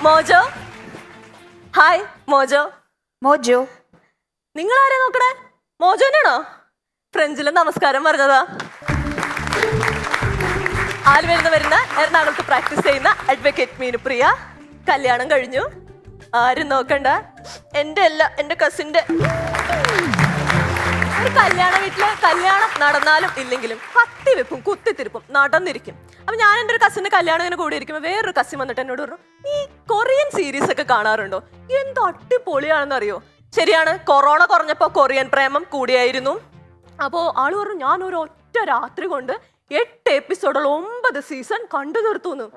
Mojo. Hi mojo. Mojo, നിങ്ങൾ ആരെ നോക്കണേ? മോജോനാണോ? ഫ്രഞ്ചില് നമസ്കാരം പറഞ്ഞതാ. ആലുവയിൽ വരുന്ന എറണാകുളത്ത് പ്രാക്ടീസ് ചെയ്യുന്ന അഡ്വക്കേറ്റ് മീനുപ്രിയ. കല്യാണം കഴിഞ്ഞു. ആരും നോക്കണ്ട, എന്റെ അല്ല, എന്റെ കസിന്റെ. ഒരു കല്യാണ വീട്ടില് കല്യാണം നടന്നാലും ഇല്ലെങ്കിലും കത്തിവെപ്പും കുത്തിത്തിരിപ്പും നടന്നിരിക്കും. അപ്പൊ ഞാൻ എൻ്റെ ഒരു കസിന്റെ കല്യാണം ഇങ്ങനെ കൂടി ഇരിക്കുമ്പോൾ വേറൊരു കസിൻ വന്നിട്ട് എന്നോട് പറഞ്ഞു, നീ കൊറിയൻ സീരീസ് ഒക്കെ കാണാറുണ്ടോ? എന്ത് അടിപൊളിയാണെന്ന് അറിയോ? ശരിയാണ്, കൊറോണ കുറഞ്ഞപ്പോ കൊറിയൻ പ്രേമം കൂടിയായിരുന്നു. അപ്പോ ആള് പറഞ്ഞു, ഞാൻ ഒരു ഒറ്റ രാത്രി കൊണ്ട് 8 എപ്പിസോഡുള്ള 9 സീസൺ കണ്ടു തീർത്തുന്നു.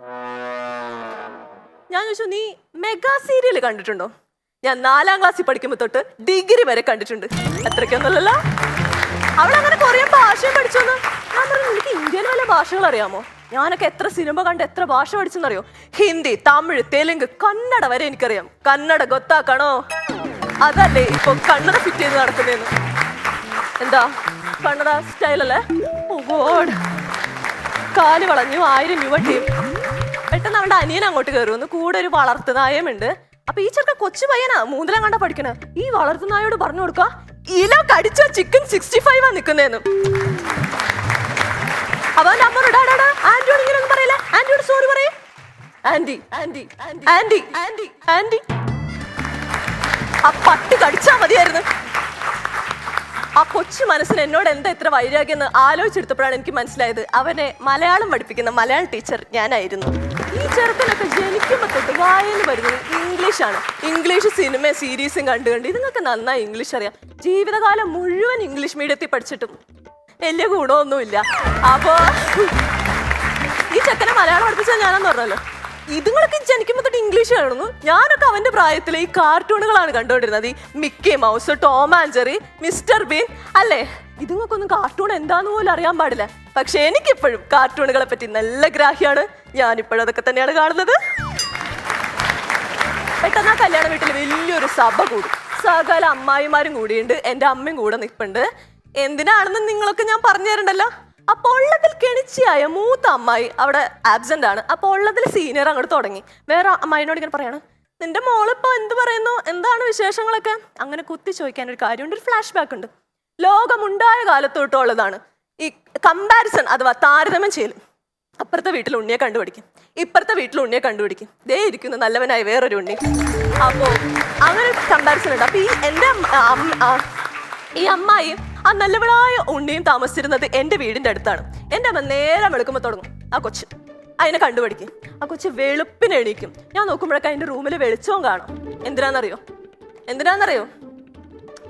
ഞാൻ ചോദിച്ചു, നീ മെഗാ സീരിയൽ കണ്ടിട്ടുണ്ടോ? ഞാൻ 4ാം ക്ലാസ്സിൽ പഠിക്കുമ്പോ തൊട്ട് ഡിഗ്രി വരെ കണ്ടിട്ടുണ്ട്. അത്രയ്ക്കൊന്നുമല്ലല്ലോ. അവളങ്ങനെ കൊറിയൻ ഭാഷയും പഠിച്ചോന്ന്. ഞാൻ പറഞ്ഞു, എനിക്ക് ഇന്ത്യയിൽ വല്ല ഭാഷകൾ അറിയാമോ? ഞാനൊക്കെ എത്ര സിനിമ കണ്ട് എത്ര ഭാഷ പഠിച്ചെന്നറിയോ? ഹിന്ദി, തമിഴ്, തെലുങ്ക്, കന്നഡ വരെ എനിക്കറിയാം. കന്നഡ ഗൊത്താക്കണോ? അതല്ലേ ഇപ്പൊ കന്നഡ ഫിറ്റ് ചെയ്ത് നടക്കുന്നേന്ന്. എന്താ കന്നഡ സ്റ്റൈലല്ലേ? ഓ ഗോഡ്. കാല് വളഞ്ഞു 1000 രൂപ ടീം. പെട്ടെന്ന് അവന്റെ അനിയൻ അങ്ങോട്ട് കയറുമെന്ന്. കൂടെ ഒരു വളർത്തുനായമുണ്ട്. അപ്പൊ ഈ ചെറുക്ക കൊച്ചു പയ്യനാ, 3ാം കണ്ടാ പഠിക്കണേ. ഈ വളർത്തുനായോട് പറഞ്ഞു കൊടുക്ക, ഇല കടിച്ച ചിക്കൻ 65 നിക്കുന്നേന്ന്. അവന്റെ അമ്മ ആന്റിയോട് ഇങ്ങനെ പറയില്ല, ആന്റിയോട് സോറി പറയേ. Aunty aunty aunty aunty aunty. ആ പട്ടി കടിച്ചാ മതിയായിരുന്നു. ആ കൊച്ചു മനസ്സിന് എന്നോട് എന്താ ഇത്ര വൈരാഗ്യം എന്ന് ആലോചിച്ചെടുത്തപ്പോഴാണ് എനിക്ക് മനസ്സിലായത്, അവനെ മലയാളം പഠിപ്പിക്കുന്ന മലയാളം ടീച്ചർ ഞാനായിരുന്നു. ഈ ചെറുക്കനൊക്കെ ജനിക്കുമ്പോ തൊട്ട് വായന വരുന്നത് ഇംഗ്ലീഷാണ്. ഇംഗ്ലീഷ് സിനിമ സീരീസും കണ്ടുകൊണ്ട് ഇതുങ്ങൾക്ക് നന്നായി ഇംഗ്ലീഷ് അറിയാം. ജീവിതകാലം മുഴുവൻ ഇംഗ്ലീഷ് മീഡിയത്തിൽ പഠിച്ചിട്ടും വലിയ ഗുണമൊന്നുമില്ല. അപ്പോ ഈ ചെക്കനെ മലയാളം പഠിപ്പിച്ചാൽ ഞാനെന്ന് പറഞ്ഞല്ലോ. ഇതുങ്ങളൊക്കെ ജനിക്കുമ്പോ തൊട്ട് ഇംഗ്ലീഷ് കാണുന്നു. ഞാനൊക്കെ അവന്റെ പ്രായത്തിലെ ഈ കാർട്ടൂണുകളാണ് കണ്ടുകൊണ്ടിരുന്നത്. ഈ Mickey mouse, Tom and Jerry, mister been അല്ലേ. ഇതുങ്ങൾക്കൊന്നും കാർട്ടൂൺ എന്താന്ന് പോലും അറിയാൻ പാടില്ല. പക്ഷെ എനിക്കിപ്പോഴും കാർട്ടൂണുകളെ പറ്റി നല്ല ഗ്രാഹ്യാണ്. ഞാനിപ്പോഴും അതൊക്കെ തന്നെയാണ് കാണുന്നത്. പെട്ടെന്ന് ആ കല്യാണ വീട്ടിൽ വലിയൊരു സഭ കൂടും. സകല അമ്മായിമാരും കൂടിയുണ്ട്. എൻ്റെ അമ്മയും കൂടെ നിൽപ്പുണ്ട്. എന്തിനാണെന്ന് നിങ്ങളൊക്കെ ഞാൻ പറഞ്ഞു തരണ്ടല്ലോ. അപ്പൊ ഉള്ളതിൽ കെണിച്ചിയായ മൂത്ത അമ്മായി അവിടെ ആബ്സെന്റ് ആണ്. അപ്പൊ ഉള്ളതിൽ സീനിയർ അങ്ങോട്ട് തുടങ്ങി. വേറെ അമ്മായിനോട് ഇങ്ങനെ പറയാണ്, നിന്റെ മോളിപ്പോ എന്ത് പറയുന്നു, എന്താണ് വിശേഷങ്ങളൊക്കെ? അങ്ങനെ കുത്തി ചോദിക്കാൻ ഒരു കാര്യമുണ്ട്. ഒരു ഫ്ലാഷ് ബാക്ക് ഉണ്ട്. ലോകമുണ്ടായ കാലത്തോട്ടുള്ളതാണ് ഈ കമ്പാരിസൺ അഥവാ താരതമ്യം ചെയ്യലും. അപ്പുറത്തെ വീട്ടിൽ ഉണ്ണിയെ കണ്ടുപിടിക്കും, ഇപ്പുറത്തെ വീട്ടിൽ ഉണ്ണിയെ കണ്ടുപിടിക്കും. ദേ ഇരിക്കുന്നു നല്ലവനായ വേറൊരു ഉണ്ണി. അപ്പോ അങ്ങനെ കമ്പാരിസൺ ഉണ്ട്. അപ്പൊ ഈ അമ്മായിയും ആ നല്ലവളായ ഉണ്ണിയും താമസിച്ചിരുന്നത് എൻ്റെ വീടിൻ്റെ അടുത്താണ്. എൻ്റെ അമ്മ നേരം വെളുക്കുമ്പോൾ തുടങ്ങും ആ കൊച്ച് അതിനെ കണ്ടുപിടിക്കും. ആ കൊച്ച് വെളുപ്പിന് എണീക്കും. ഞാൻ നോക്കുമ്പോഴൊക്കെ അതിൻ്റെ റൂമിൽ വെളിച്ചവും കാണും. എന്തിനാന്നറിയോ?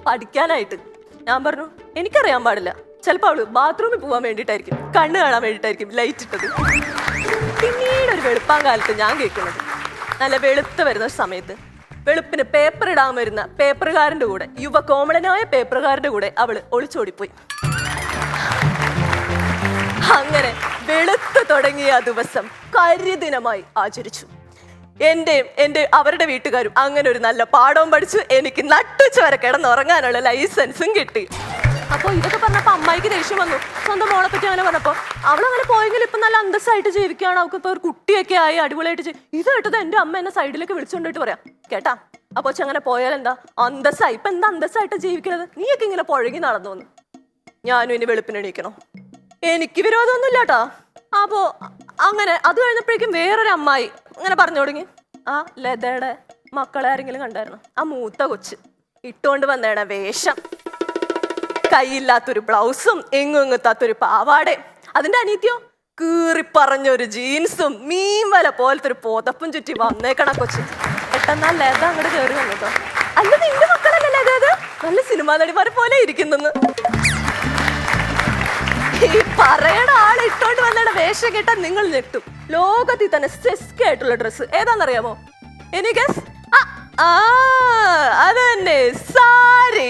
പഠിക്കാനായിട്ട്. ഞാൻ പറഞ്ഞു, എനിക്കറിയാൻ പാടില്ല. ചിലപ്പോൾ അവള് ബാത്റൂമിൽ പോകാൻ വേണ്ടിയിട്ടായിരിക്കും, കണ്ണ് കാണാൻ വേണ്ടിയിട്ടായിരിക്കും ലൈറ്റ് ഇട്ടത്. പിന്നീട് ഒരു വെളുപ്പാൻ കാലത്ത് ഞാൻ കേൾക്കുന്നത്, നല്ല വെളുത്ത് വരുന്ന സമയത്ത് വെളുപ്പിന് പേപ്പർ ഇടാൻ വരുന്ന പേപ്പറുകാരൻ്റെ കൂടെ, യുവ കോമളനായ പേപ്പറുകാരൻ്റെ കൂടെ അവള് ഒളിച്ചോടിപ്പോയി. അങ്ങനെ വെളുത്ത് തുടങ്ങിയ ആ ദിവസം കരിദിനമായി ആചരിച്ചു. അവരുടെ വീട്ടുകാരും അങ്ങനെ ഒരു നല്ല പാഠവും പഠിച്ചു. എനിക്ക് നട്ടുച്ച വരെ കിടന്നുറങ്ങാനുള്ള ലൈസൻസും കിട്ടി. അപ്പൊ ഇതൊക്കെ പറഞ്ഞപ്പോ അമ്മായിക്ക് ദേഷ്യം വന്നു. സ്വന്തം മോളെ പറ്റി അങ്ങനെ പറഞ്ഞപ്പോ അവളങ്ങനെ പോയെങ്കിൽ ഇപ്പൊ നല്ല അന്തസ്സായിട്ട് ജീവിക്കുകയാണ്. അവൾക്ക് ഇപ്പൊ ഒരു കുട്ടിയൊക്കെ ആയി അടിപൊളിയായിട്ട് ഇത് കേട്ടത് എൻ്റെ അമ്മ എന്നെ സൈഡിലേക്ക് വിളിച്ചുകൊണ്ടിട്ട് പറയാം, കേട്ടാ ആ കൊച്ചു അങ്ങനെ പോയാൽ എന്താ അന്തസ്സായി, ഇപ്പൊ എന്താ അന്തസ്സായിട്ട് ജീവിക്കുന്നത്, നീയൊക്കെ ഇങ്ങനെ പുഴകി നടന്നു വന്നു. ഞാനും ഇനി വെളുപ്പിന് എണീക്കണോ? എനിക്ക് വിരോധമൊന്നുമില്ല കേട്ടാ. അപ്പോ അങ്ങനെ അത് കഴിഞ്ഞപ്പോഴേക്കും വേറൊരു അമ്മായി ഇങ്ങനെ പറഞ്ഞു തുടങ്ങി, ആ ലതയുടെ മക്കളെ ആരെങ്കിലും കണ്ടായിരുന്നു? ആ മൂത്ത കൊച്ച് ഇട്ടുകൊണ്ട് വന്നേണ വേഷം, കൈയില്ലാത്തൊരു ബ്ലൗസും എങ്ങുങ്ങത്താത്തൊരു പാവാടയും, അതിന്റെ അനീത്യോ കീറിപ്പറഞ്ഞൊരു ജീൻസും മീൻ വല പോലത്തെ ഒരു പോതപ്പും ചുറ്റി വന്നേക്കണ കൊച്ച്. പെട്ടെന്നാ ലത അങ്ങോട്ട് കയറി വന്നിട്ടോ, അല്ല നിന്റെ മക്കളല്ലേ ലത? നല്ല സിനിമാ നടിമാരെ പോലെ ഇരിക്കുന്നെന്ന്. ഈ പറയണ ആള് ഇട്ടോണ്ട് വന്നേണ വേഷം കേട്ടാൽ നിങ്ങൾ ഞെട്ടും. ലോകത്തിൽ തന്നെ സെസ്ക് ആയിട്ടുള്ള ഡ്രസ്സ് ഏതാണെന്നറിയാമോ? എനിക്ക് അത് തന്നെ സാരി.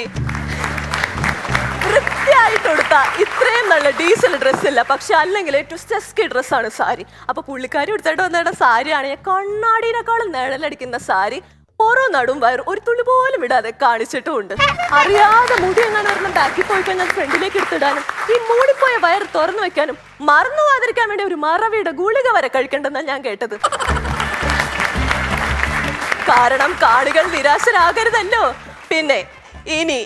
വൃത്തിയായിട്ട് കൊടുത്ത ഇത്രയും നല്ല ഡീസൽ ഡ്രസ്സില്ല, പക്ഷെ അല്ലെങ്കിൽ ഏറ്റവും സെസ്കി ഡ്രസ്സാണ് സാരി. അപ്പൊ പുള്ളിക്കാരി എടുത്തിട്ട് വന്നേണ്ട സാരിയാണെങ്കിൽ കണ്ണാടിനേക്കാളും നിഴലടിക്കുന്ന സാരി. ഓരോ നടും വയറും ഒരു തുള്ളി പോലും വിടാതെ കാണിച്ചിട്ടുമുണ്ട്. അറിയാതെ മുടി എങ്ങനെ പറഞ്ഞ ബാക്കിൽ പോയി കഴിഞ്ഞാൽ ഫ്രണ്ടിലേക്ക് എടുത്തിടാനും ഈ മൂടിപ്പോയ വയർ തുറന്നു വെക്കാനും മറന്നു പോകാതിരിക്കാൻ വേണ്ടി ഒരു മറവിയുടെ ഗുളിക വരെ കഴിക്കണ്ടെന്നാണ് ഞാൻ കേട്ടത്. കാരണം കാണികൾ നിരാശരാകരുതല്ലോ. പിന്നെ ഇനി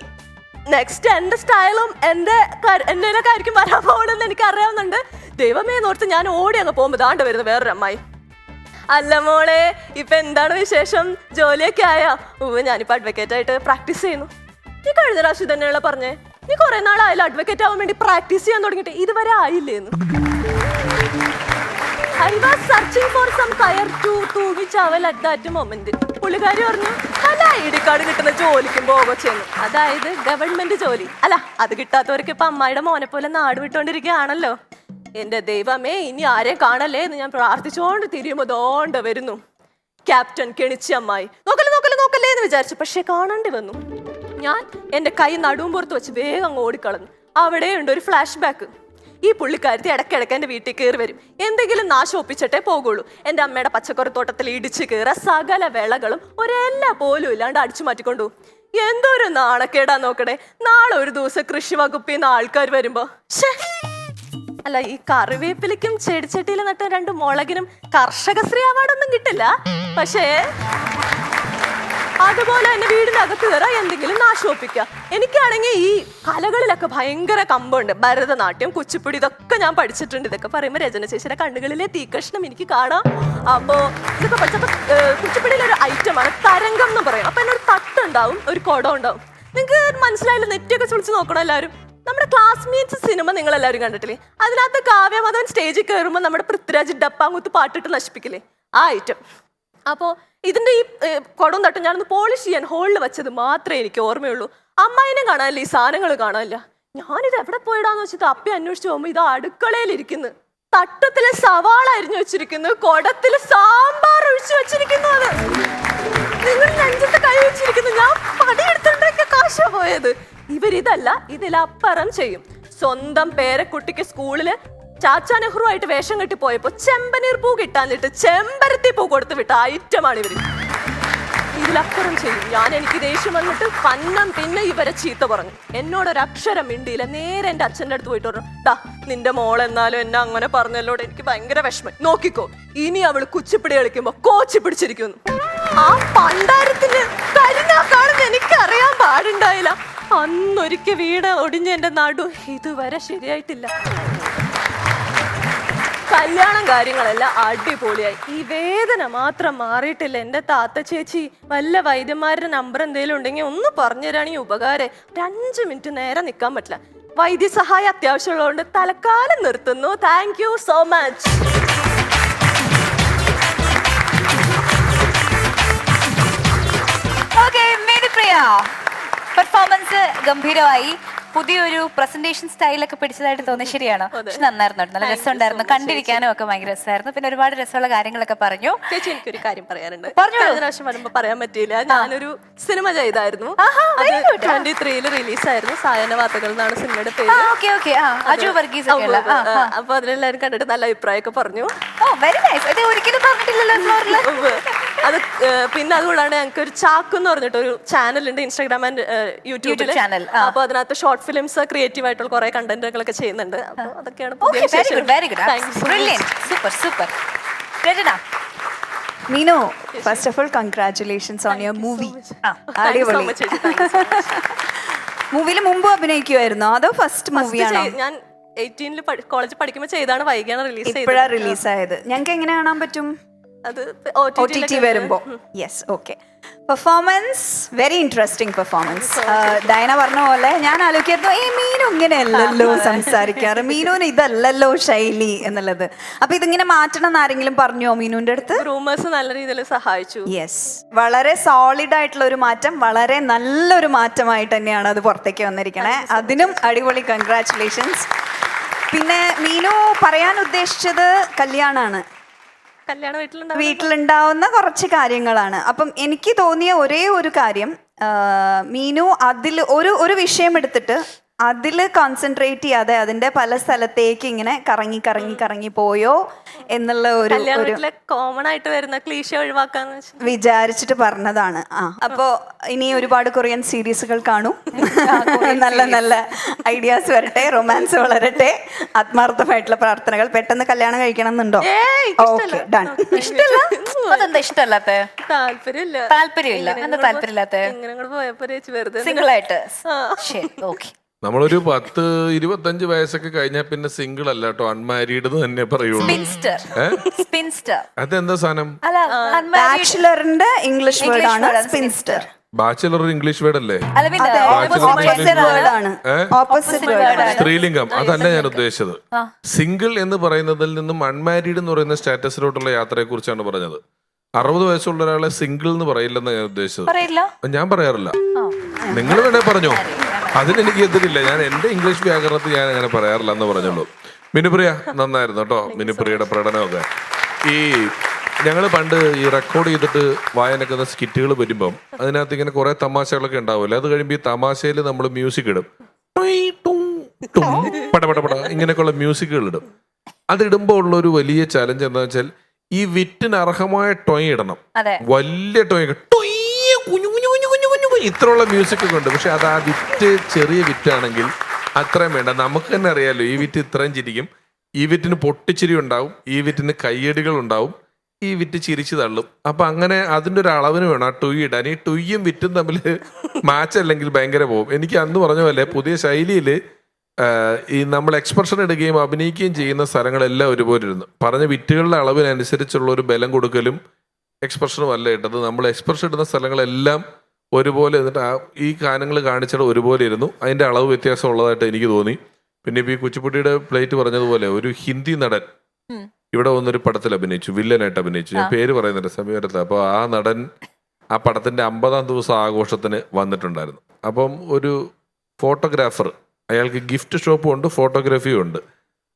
നെക്സ്റ്റ് എന്റെ സ്റ്റൈലും എന്റെയൊക്കെ ആയിരിക്കും വരാൻ പോകണമെന്ന് എനിക്ക് അറിയാവുന്നുണ്ട്. ദൈവമേ നോർത്ത് ഞാൻ ഓടി അങ്ങ് പോകുമ്പോ ദാണ്ട് വരുന്നു വേറൊരു അമ്മായി. അല്ല മോളെ, ഇപ്പൊ എന്താണ് വിശേഷം? ജോലിയൊക്കെ ആയാ? ഞാനിപ്പോ അഡ്വക്കേറ്റ് ആയിട്ട് പ്രാക്ടീസ് ചെയ്യുന്നു. നീ കഴിഞ്ഞ പ്രാവശ്യം തന്നെയുള്ള പറഞ്ഞേ, നീ കുറെ നാളായാലും അഡ്വക്കേറ്റ് ആവാൻ വേണ്ടി പ്രാക്ടീസ് ചെയ്യാൻ തുടങ്ങിയിട്ട് ഇതുവരെ ആയില്ലേന്ന്. I was searching for some kaya to which travel at that moment. പുള്ളിക്കാരി പറഞ്ഞു നല്ല ഐഡി കാർഡ് കിട്ടുന്ന ജോലിക്കും പോകച്ചെന്ന്. അതായത് ഗവൺമെന്റ് ജോലി. അല്ല, അത് കിട്ടാത്തവർക്ക് ഇപ്പൊ അമ്മായിയുടെ മോനെ പോലെ നാട് വിട്ടോണ്ടിരിക്കുകയാണല്ലോ. എന്റെ ദൈവമേ, ഇനി ആരെയും കാണല്ലേ എന്ന് ഞാൻ പ്രാർത്ഥിച്ചോണ്ട് തിരിയുമ്പോ ദോണ്ട വരുന്നു ക്യാപ്റ്റൻ കെണിച്ചി അമ്മായി. നോക്കല്ലേ എന്ന് വിചാരിച്ചു, പക്ഷെ കാണേണ്ടി വന്നു. ഞാൻ എന്റെ കൈ നടുവും പുറത്ത് വെച്ച് വേഗം അങ്ങ് ഓടിക്കളഞ്ഞു. അവിടെയുണ്ട് ഒരു ഫ്ലാഷ് ബാക്ക്. ഈ പുള്ളിക്കാരത്തി ഇടയ്ക്കിടയ്ക്ക് എൻ്റെ വീട്ടിൽ കയറി വരും. എന്തെങ്കിലും നാശം ഒപ്പിച്ചിട്ടേ പോകുള്ളൂ. എൻ്റെ അമ്മയുടെ പച്ചക്കറി തോട്ടത്തിൽ ഇടിച്ചു കയറ സകല വിളകളും ഒരെല്ല പോലും ഇല്ലാണ്ട് അടിച്ചു മാറ്റിക്കൊണ്ടു. എന്തൊരു നാണക്കേടാ നോക്കണേ. നാളെ ഒരു ദിവസം കൃഷി വകുപ്പിൽ നിന്ന് ആൾക്കാർ വരുമ്പോ, അല്ല, ഈ കറിവേപ്പിലേക്കും ചെടിച്ചട്ടിയിൽ നട്ട 2 മുളകിനും കർഷകശ്രീ അവാർഡൊന്നും കിട്ടില്ല. പക്ഷേ അതുപോലെ തന്നെ വീടിനകത്ത് കയറാൻ എന്തെങ്കിലും നാശോപ്പിക്കുക. എനിക്കാണെങ്കിൽ ഈ കലകളിലൊക്കെ ഭയങ്കര കമ്പുണ്ട്. ഭരതനാട്യം, കുച്ചിപ്പുടി, ഇതൊക്കെ ഞാൻ പഠിച്ചിട്ടുണ്ട്. ഇതൊക്കെ പറയുമ്പോൾ രചന ചേച്ചിയുടെ കണ്ണുകളിലെ തീക്കഷ്ണം എനിക്ക് കാണാം. അപ്പോൾ ഇതൊക്കെ പഠിച്ചപ്പോൾ കുച്ചിപ്പുടിയിലൊരു ഐറ്റമാണ് തരംഗം എന്ന് പറയും. അപ്പൊ എന്നൊരു തട്ടുണ്ടാവും, ഒരു കുടം ഉണ്ടാവും. നിങ്ങൾക്ക് മനസ്സിലായില്ല, നെറ്റൊക്കെ ചുളിച്ച് നോക്കണം എല്ലാവരും. നമ്മുടെ ക്ലാസ്മേറ്റ്സ് സിനിമ നിങ്ങൾ എല്ലാവരും കണ്ടിട്ടില്ലേ? അതിനകത്ത് കാവ്യമാധവൻ സ്റ്റേജിൽ കയറുമ്പോൾ നമ്മുടെ പൃഥ്വിരാജ് ഡപ്പാങ്കുത്ത് പാട്ടിട്ട് നശിപ്പിക്കില്ലേ, ആ ഐറ്റം. അപ്പോൾ ഇതിന്റെ ഈ കുടവും തട്ടും ഞാനൊന്ന് പോളിഷ് ചെയ്യാൻ ഹോളിൽ വെച്ചത് മാത്രമേ എനിക്ക് ഓർമ്മയുള്ളൂ. അമ്മായിനെ കാണാനില്ല, ഈ സാധനങ്ങൾ കാണാനില്ല. ഞാനിത് എവിടെ പോയിടാന്ന് വെച്ചിട്ട് അപ്പി അന്വേഷിച്ച് പോകുമ്പോൾ ഇത് അടുക്കളയിലിരിക്കുന്നു. തട്ടത്തില് സവാള അരിഞ്ഞു വെച്ചിരിക്കുന്നു, കുടത്തില് സാമ്പാർ ഒഴിച്ചു വെച്ചിരിക്കുന്നു. അത് നിങ്ങൾ നെഞ്ചത്ത് കൈ വെച്ചിരിക്കുന്നു. ഞാൻ പണിയെടുത്തിട്ടൊക്കെ കാശ പോയത്. ഇവരിതല്ല, ഇതിലപ്പുറം ചെയ്യും. സ്വന്തം പേരക്കുട്ടിക്ക് സ്കൂളില് ചാച്ചാ നെഹ്റു ആയിട്ട് വേഷം കെട്ടി പോയപ്പോ ചെമ്പനീർ പൂ കിട്ടാനിട്ട് ചെമ്പരത്തി പൂ കൊടുത്ത് വിട്ട ഐറ്റമാണ് ഇവര്. ഇതിലപ്പുറം ചെയ്യും. എനിക്ക് ദേഷ്യം വന്നിട്ട് പിന്നെ ഇവരെ ചീത്ത പറഞ്ഞു. എന്നോടൊരക്ഷരം മിണ്ടിയില്ല. നേരെ എന്റെ അച്ഛൻ്റെ അടുത്ത് പോയിട്ട് പറഞ്ഞു, ടാ നിന്റെ മോളെന്നാലും എന്നെ അങ്ങനെ പറഞ്ഞല്ലോട് എനിക്ക് ഭയങ്കര വിഷമം. നോക്കിക്കോ, ഇനി അവള് കുച്ചിപ്പിടി കളിക്കുമ്പോ കോച്ചി പിടിച്ചിരിക്കുന്നു. ആ പണ്ടാരത്തിന് കരിനാക്കാണെന്ന് എനിക്കറിയാൻ പാടുണ്ടായില്ല. അന്നൊരിക്കൽ വീട് ഒടിഞ്ഞ എന്റെ നടു ഇതുവരെ ശരിയായിട്ടില്ല. കല്യാണം കാര്യങ്ങളെല്ലാം അടിപൊളിയായി. ഈ വേദന മാത്രം മാറിയിട്ടില്ല. എൻ്റെ താത്ത ചേച്ചി വല്ല വൈദ്യന്മാരുടെ നമ്പർ എന്തെങ്കിലും ഉണ്ടെങ്കിൽ ഒന്ന് പറഞ്ഞു തരാണെങ്കിൽ ഉപകാരം. 5 മിനിറ്റ് നേരെ നിൽക്കാൻ പറ്റില്ല. വൈദ്യസഹായം അത്യാവശ്യമുള്ളതുകൊണ്ട് തൽക്കാലം നിർത്തുന്നു. Thank you so much. Performance ഗംഭീരമായി. പുതിയൊരു പ്രസന്റേഷൻ സ്റ്റൈലൊക്കെ പിടിച്ചതായിട്ട് തോന്നി. ശരിയാണോ? പക്ഷെ നന്നായിരുന്നു, നല്ല രസമുണ്ടായിരുന്നു, കണ്ടിരിക്കാനും ഒക്കെ ഭയങ്കര രസമായിരുന്നു. പിന്നെ ഒരുപാട് രസമുള്ള കാര്യങ്ങളൊക്കെ പറഞ്ഞു. ചേച്ചി, എനിക്കൊരു കാര്യം പറയാനുണ്ട്. പ്രാവശ്യം വരുമ്പോ പറയാൻ പറ്റിയില്ല. ഞാനൊരു സിനിമ ചെയ്തായിരുന്നു. 23 റിലീസായിരുന്നു. സായന വാർത്തകൾ എന്നാണ് സിനിമയുടെ പേര്. അജു വർഗീസ്. അപ്പൊ അതിലെല്ലാവരും കണ്ടിട്ട് നല്ല അഭിപ്രായമൊക്കെ പറഞ്ഞു. ഒരിക്കലും പറഞ്ഞിട്ടില്ലല്ലോ. അത് പിന്നെ അതുകൊണ്ടാണ് ഞങ്ങൾക്ക് ഒരു ചാക്ക് എന്ന് പറഞ്ഞിട്ട് ഒരു ചാനലുണ്ട്, ഇൻസ്റ്റാഗ്രാം ആൻഡ് യൂട്യൂബ് ചാനൽ. അപ്പൊ അതിനകത്ത് ഷോർട്ട് ഫിലിംസ്, ക്രിയേറ്റീവ് ആയിട്ടുള്ള കുറെ കണ്ടന്റുകളൊക്കെ ചെയ്യുന്നുണ്ട്. അപ്പൊ അതൊക്കെയാണ്. Meenu, first of all congratulations on your movie. മൂവിയിൽ മുമ്പ് അഭിനയിക്കുമായിരുന്നോ അതോ ഫസ്റ്റ് മൂവിയാണോ? ഞാൻ 18 കോളേജിൽ പഠിക്കുമ്പോൾ ചെയ്താണ്. വൈകിയാണ് റിലീസായത്. ഞങ്ങൾക്ക് എങ്ങനെ കാണാൻ പറ്റും? അത് OTT വരുമ്പോ. Yes, okay. Performance very interesting performance. Diana പറഞ്ഞ പോലെ ഞാൻ ആലോചിക്കായിരുന്നു, മീനു ഇങ്ങനെയല്ലല്ലോ സംസാരിക്കാറ്, മീനുവിന് ഇതല്ലല്ലോ ശൈലി എന്നുള്ളത്. അപ്പൊ ഇതിങ്ങനെ മാറ്റണം എന്ന് ആരെങ്കിലും പറഞ്ഞോ മീനുവിന്റെ അടുത്ത്? റൂമേഴ്സ് നല്ല രീതിയിൽ സഹായിച്ചു. യെസ്, വളരെ സോളിഡ് ആയിട്ടുള്ള ഒരു മാറ്റം, വളരെ നല്ലൊരു മാറ്റമായിട്ട് തന്നെയാണ് അത് പുറത്തേക്ക് വന്നിരിക്കണേ. അതിനും അടിപൊളി കൺഗ്രാറ്റുലേഷൻസ്. പിന്നെ മീനു പറയാൻ ഉദ്ദേശിച്ചത് കല്യാണാണ്, വീട്ടിലുണ്ടാവുന്ന കുറച്ച് കാര്യങ്ങളാണ്. അപ്പം എനിക്ക് തോന്നിയ ഒരേ ഒരു കാര്യം, മീനു അതിൽ ഒരു വിഷയം എടുത്തിട്ട് അതിൽ കോൺസെൻട്രേറ്റ് ചെയ്യാതെ അതിന്റെ പല സ്ഥലത്തേക്ക് ഇങ്ങനെ കറങ്ങി കറങ്ങി കറങ്ങി പോയോ എന്നുള്ള ഒരു കല്യാണ വീട്ടിലെ കോമൺ ആയിട്ട് വരുന്ന ക്ലീശ ഒഴിവാക്കാന്ന് വെച്ചാൽ വിചാരിച്ചിട്ട് പറഞ്ഞതാണ്. അപ്പോ ഇനി ഒരുപാട് കൊറിയൻ സീരീസുകൾ കാണും. നല്ല നല്ല ഐഡിയാസ് വരട്ടെ, റൊമാൻസ് വളരട്ടെ, ആത്മാർത്ഥമായിട്ടുള്ള പ്രാർത്ഥനകൾ. പെട്ടെന്ന് കല്യാണം കഴിക്കണം എന്നുണ്ടോ? Okay, done. ഇഷ്ടല്ല? അതെന്താ ഇഷ്ടമല്ലാത്ത? താല്പര്യമില്ല. താല്പര്യമില്ല? എന്താ താല്പര്യമില്ലാത്ത? ഇങ്ങനെ കൂടെ പോയപ്പോ ചേച്ചി വെറുതെ സിംഗിൾ ആയിട്ട്? ശരി, ഓക്കെ. നമ്മളൊരു 10-25 വയസ്സൊക്കെ കഴിഞ്ഞാൽ പിന്നെ സിംഗിൾ അല്ല കേട്ടോ, അൺമാരീഡ് തന്നെ പറയുള്ളൂ. സ്പിൻസ്റ്റർ. സ്പിൻസ്റ്റർ അതെന്താ സാധനം? അല്ല, unmarried. ബാച്ചിലറിന്റെ ഇംഗ്ലീഷ് വേർഡ് ആണ് സ്പിൻസ്റ്റർ. ബാച്ചിലർ ഇംഗ്ലീഷ് വേർഡ് അല്ലേ? അല്ല, പിന്നെ ഓപ്പോസിറ്റ് വേർഡ് ആണ്. ഓപ്പോസിറ്റ് വേർഡ് ആണ്. സ്ത്രീലിംഗം. അതല്ല ഞാൻ ഉദ്ദേശിച്ചത്. സിംഗിൾ എന്ന് പറയുന്നതിൽ നിന്നും അൺമാരീഡ് എന്ന് പറയുന്ന സ്റ്റാറ്റസിലോട്ടുള്ള യാത്രയെ കുറിച്ചാണ് പറഞ്ഞത്. 60 വയസ്സുള്ള ഒരാളെ സിംഗിൾ എന്ന് പറയില്ലെന്ന് ഞാൻ ഉദ്ദേശിച്ചത്. പറയില്ല. ഞാൻ പറയാറില്ല. നിങ്ങൾ വേണേ പറഞ്ഞോ, അതിനെനിക്ക് എതിരില്ല. ഞാൻ എന്റെ ഇംഗ്ലീഷ് വ്യാകരണത്തിൽ ഞാൻ അങ്ങനെ പറയാറില്ല എന്ന് പറഞ്ഞുള്ളൂ. മിനുപ്രിയ നന്നായിരുന്നു കേട്ടോ, മിനുപ്രിയയുടെ പ്രകടനമൊക്കെ. ഈ ഞങ്ങൾ പണ്ട് ഈ റെക്കോർഡ് ചെയ്തിട്ട് വായനക്കുന്ന സ്കിറ്റുകൾ വരുമ്പം അതിനകത്ത് ഇങ്ങനെ കുറെ തമാശകളൊക്കെ ഉണ്ടാവില്ല. അത് കഴിയുമ്പോൾ ഈ തമാശയിൽ നമ്മൾ മ്യൂസിക് ഇടും, പടപടപട ഇങ്ങനെയൊക്കെയുള്ള മ്യൂസിക്കുകൾ ഇടും. അതിടുമ്പോൾ ഉള്ള ഒരു വലിയ ചലഞ്ച് എന്താ വെച്ചാൽ ഈ വിറ്റിന് അർഹമായ ടൊയ് ഇടണം. വലിയ ടൊയ്, ഇത്രയുള്ള മ്യൂസിക് ഒക്കെ ഉണ്ട്. പക്ഷെ അത് ആ വിറ്റ് ചെറിയ വിറ്റാണെങ്കിൽ അത്രയും വേണ്ട. നമുക്ക് തന്നെ അറിയാലോ ഈ വിറ്റ് ഇത്രയും ചിരിക്കും, ഈ വിറ്റിന് പൊട്ടിച്ചിരി ഉണ്ടാവും, ഈ വിറ്റിന് കയ്യടികൾ ഉണ്ടാവും, ഈ വിറ്റ് ചിരിച്ചു തള്ളും. അപ്പൊ അങ്ങനെ അതിന്റെ ഒരു അളവിന് വേണം ആ ടൊയ് ഇടാൻ. ഈ ടൊയ്യും വിറ്റും തമ്മിൽ മാച്ച് അല്ലെങ്കിൽ ഭയങ്കര പോകും. എനിക്ക് അന്ന് പറഞ്ഞ പോലെ പുതിയ ശൈലിയിൽ ഈ നമ്മൾ എക്സ്പ്രഷൻ ഇടുകയും അഭിനയിക്കുകയും ചെയ്യുന്ന സ്ഥലങ്ങളെല്ലാം ഒരുപോലെ ഇരുന്നു. പറഞ്ഞ വിറ്റുകളുടെ അളവിനനുസരിച്ചുള്ള ഒരു ബലം കൊടുക്കലും എക്സ്പ്രഷനും അല്ല ഇട്ടത്. നമ്മൾ എക്സ്പ്രഷൻ ഇടുന്ന സ്ഥലങ്ങളെല്ലാം ഒരുപോലെ എന്നിട്ട് ഈ ഗാനങ്ങൾ കാണിച്ചിട്ട് ഒരുപോലെ ഇരുന്നു. അതിന്റെ അളവ് വ്യത്യാസം ഉള്ളതായിട്ട് എനിക്ക് തോന്നി. പിന്നെ ഇപ്പൊ ഈ കുച്ചിപ്പുട്ടിയുടെ പ്ലേറ്റ് പറഞ്ഞതുപോലെ ഒരു ഹിന്ദി നടൻ ഇവിടെ വന്നൊരു പടത്തിൽ അഭിനയിച്ചു, വില്ലനായിട്ട് അഭിനയിച്ചു. ഞാൻ പേര് പറയുന്നുണ്ട് സമീപത്ത്. അപ്പോൾ ആ നടൻ ആ പടത്തിന്റെ 50ാം ദിവസം ആഘോഷത്തിന് വന്നിട്ടുണ്ടായിരുന്നു. അപ്പം ഒരു ഫോട്ടോഗ്രാഫർ, അയാൾക്ക് ഗിഫ്റ്റ് ഷോപ്പും ഉണ്ട് ഫോട്ടോഗ്രാഫിയും ഉണ്ട്.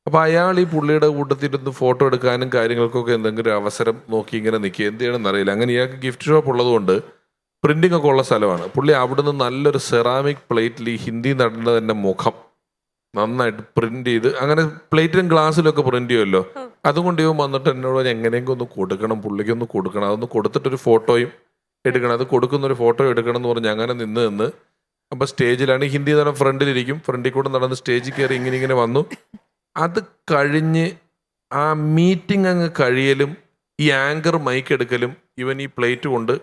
അപ്പൊ അയാൾ ഈ പുള്ളിയുടെ കൂട്ടത്തിരുന്ന് ഫോട്ടോ എടുക്കാനും കാര്യങ്ങൾക്കൊക്കെ എന്തെങ്കിലും അവസരം നോക്കി ഇങ്ങനെ നിൽക്കുക. എന്ത് ചെയ്യണമെന്ന് അറിയില്ല. അങ്ങനെ ഇയാൾക്ക് ഗിഫ്റ്റ് ഷോപ്പ് ഉള്ളതുകൊണ്ട് പ്രിന്റിംഗ് ഒക്കെ ഉള്ള സ്ഥലമാണ്. പുള്ളി അവിടുന്ന് നല്ലൊരു സെറാമിക് പ്ലേറ്റിൽ ഈ ഹിന്ദി നടൻ്റെ തന്നെ മുഖം നന്നായിട്ട് പ്രിന്റ് ചെയ്ത്, അങ്ങനെ പ്ലേറ്റിലും ഗ്ലാസ്സിലൊക്കെ പ്രിന്റ് ചെയ്യുമല്ലോ, അതുകൊണ്ട് ഇവൻ വന്നിട്ട് എന്നോട് എങ്ങനെയെങ്കിലും ഒന്ന് കൊടുക്കണം, പുള്ളിക്കൊന്ന് കൊടുക്കണം, അതൊന്ന് കൊടുത്തിട്ടൊരു ഫോട്ടോയും എടുക്കണം, അത് കൊടുക്കുന്നൊരു ഫോട്ടോ എടുക്കണം എന്ന് പറഞ്ഞ് അങ്ങനെ നിന്ന് അപ്പൊ സ്റ്റേജിലാണ് ഹിന്ദി നടൻ ഫ്രണ്ടിലിരിക്കും, ഫ്രണ്ടിൽ കൂടെ നടന്ന് സ്റ്റേജിൽ കയറി ഇങ്ങനെ വന്നു. അത് കഴിഞ്ഞ് ആ മീറ്റിംഗ് അങ്ങ് കഴിയലും ഈ ആങ്കർ മൈക്ക് എടുക്കലും ഇവൻ ഈ പ്ലേറ്റ് കൊണ്ട്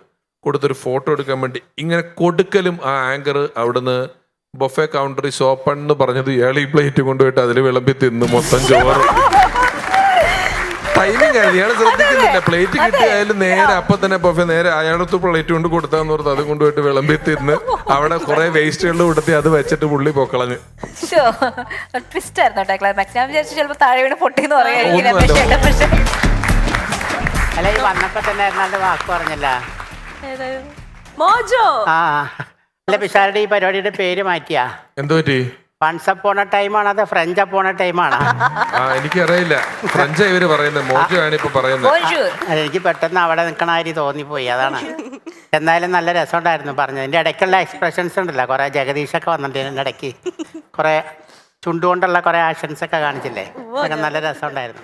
കൊടുത്തൊരു ഫോട്ടോ എടുക്കാൻ വേണ്ടി ഇങ്ങനെ കൊടുക്കലും ആ ആങ്കർ അവിടുന്ന് ബൊഫെ കൗണ്ടർ ഈസ് ഓപ്പൺ എന്ന് പറഞ്ഞത് ഇയാൾ ഈ പ്ലേറ്റ് കൊണ്ടുപോയിട്ട് അതിൽ വിളമ്പി തിന്ന് മൊത്തം ചോറ്. ടൈമിംഗ് ആയിരുന്നു, ഇയാൾ ശ്രദ്ധിക്കുന്നില്ല. പ്ലേറ്റ് കിട്ടിയായാലും നേരെ അപ്പൊ തന്നെ ബൊഫെ നേരെ അയാളത്ത് പ്ലേറ്റ് കൊണ്ട് കൊടുത്താന്ന് പറഞ്ഞത് അത് കൊണ്ടുപോയിട്ട് വിളമ്പി തിന്ന് അവിടെ കുറെ വേസ്റ്റുകളിൽ കൊടുത്തി അത് വെച്ചിട്ട് പുള്ളി പൊക്കളഞ്ഞ്. ട്വിസ്റ്റ് ആയിരുന്നു കേട്ടോ ക്ലൈമാക്സ്. ഞാൻ വിചാരിച്ചു ചിലപ്പോ താഴെ വീണ് പൊട്ടിന്ന് പറയാം. അല്ല, ഈ വന്നപ്പോ തന്നെ എറണാകുളം വാക്ക് പറഞ്ഞല്ല. മോജോ. അല്ല പിഷാരുടെ ഈ പരിപാടിയുടെ പേര് മാറ്റിയാ എന്തോ പറ്റി? വൺസ് അപ്പോൺ എ ടൈമാണോ അതോ ഫ്രഞ്ച് അപ്പോൺ എ ടൈമാണോ? എനിക്കറിയില്ല, ഫ്രഞ്ച് ഇവര് പറയുന്നത്, മോജോ ആണ് ഇപ്പൊ പറയുന്നത്. എനിക്ക് പെട്ടെന്ന് അവിടെ നിൽക്കണ ആരി തോന്നിപ്പോയി, അതാണ്. എന്നാലും നല്ല രസമുണ്ടായിരുന്നു പറഞ്ഞത്. ഇതിന്റെ ഇടയ്ക്കുള്ള എക്സ്പ്രഷൻസ് ഉണ്ടല്ലോ, കുറെ ജഗദീഷൊക്കെ വന്നിട്ടുണ്ട് ഇതിന്റെ ഇടയ്ക്ക്, കുറെ ചുണ്ടുകൊണ്ടുള്ള കുറെ ആക്ഷൻസ് ഒക്കെ കാണിച്ചില്ലേ, അതൊക്കെ നല്ല രസമുണ്ടായിരുന്നു.